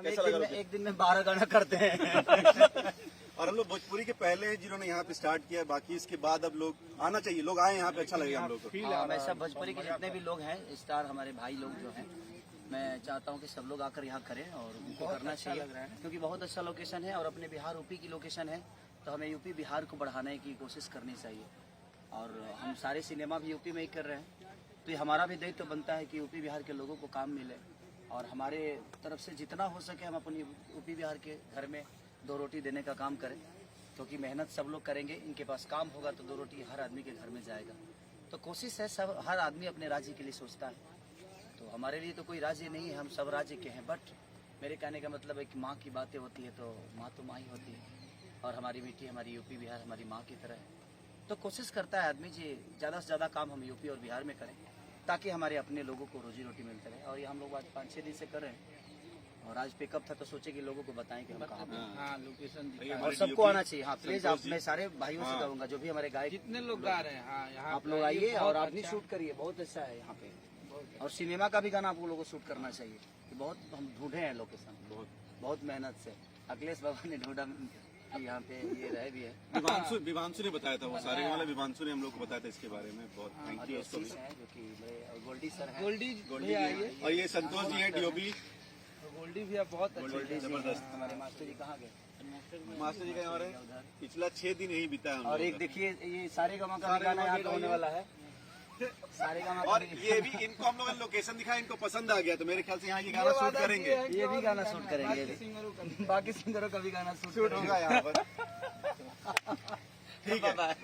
हम कैसा लगा? एक दिन में 12 गाना करते हैं। और हम लोग भोजपुरी के पहले हैं जिन्होंने यहाँ पे स्टार्ट किया, बाकी इसके बाद अब लोग आना चाहिए, लोग आए यहाँ पे, अच्छा लगेगा हम लोग को। हाँ, मैं सब भोजपुरी के जितने भी लोग हैं, स्टार हमारे भाई लोग जो हैं, मैं चाहता हूँ कि सब लोग आकर यहाँ करें और उनको करना चाहिए, क्योंकि बहुत अच्छा लोकेशन है और अपने बिहार यूपी की लोकेशन है, तो हमें यूपी बिहार को बढ़ाने की कोशिश करनी चाहिए। और हम सारे सिनेमा भी यूपी में ही कर रहे हैं, तो ये हमारा भी दायित्व बनता है कि यूपी बिहार के लोगों को काम मिले और हमारे तरफ से जितना हो सके हम अपनी यूपी बिहार के घर में 2 रोटी देने का काम करें, क्योंकि मेहनत सब लोग करेंगे, इनके पास काम होगा तो 2 रोटी हर आदमी के घर में जाएगा। तो कोशिश है, सब हर आदमी अपने राज्य के लिए सोचता है, तो हमारे लिए तो कोई राज्य नहीं है, हम सब राज्य के हैं। बट मेरे कहने का मतलब है कि माँ की बातें होती है तो माँ ही होती है, और हमारी मिट्टी हमारी यूपी बिहार हमारी माँ की तरह है। तो कोशिश करता है आदमी जी ज़्यादा से ज़्यादा काम हम यूपी और बिहार में करें, ताकि हमारे अपने लोगों को रोजी रोटी मिलते रहे। और ये हम लोग आज 5-6 दिन से कर रहे हैं, और आज पिकअप था तो सोचे कि लोगों को बताएं कि हम कहाँ पे हैं। हाँ, लोकेशन और सबको आना चाहिए। हाँ प्लीज, आप मैं सारे भाइयों से कहूँगा जो भी हमारे गायक कितने लोग गा रहे हैं। हाँ, यहाँ आप लोग आइए और आप भी शूट करिए, बहुत अच्छा है यहाँ पे। और सिनेमा का भी गाना आप लोगों को शूट करना चाहिए, कि बहुत हम ढूंढे हैं लोकेशन, बहुत मेहनत से अखिलेश बाबा ने ढूंढा, यहाँ पे ये रहे भी है। विवांशु ने बताया था, वो सारे वाला विवांशु ने हम लोग को बताया था इसके बारे में, बहुत थैंक यू उसको भी। है जो कि मेरे गोल्डी सर हैं, गोल्डी गोल्डी आइए, और ये संतोष जी है डीओपी, गोल्डी भी बहुत अच्छे गोल्डी जी जबरदस्त। हैं। हमारे मास्टर जी कहाँ गए? मास्टर जी का हमारे पिछला 6 दिन यही बीता है हम और लोगों एक का। देखिए ये सारे गामा का भी गाना यहाँ पे होने वाला है, सारे गामा का और भी। ये भी इनको हम लोगों ने लोकेशन दिखाया, इनको पसंद आ गया, तो मेरे ख्याल से यहाँ ये गाना शूट करेंगे, ये भी गाना शूट करेंगे, सिंगरों का बाकी सिंगरों का भी गाना शूट शूट होगा यहाँ पर। ठीक है। बाय।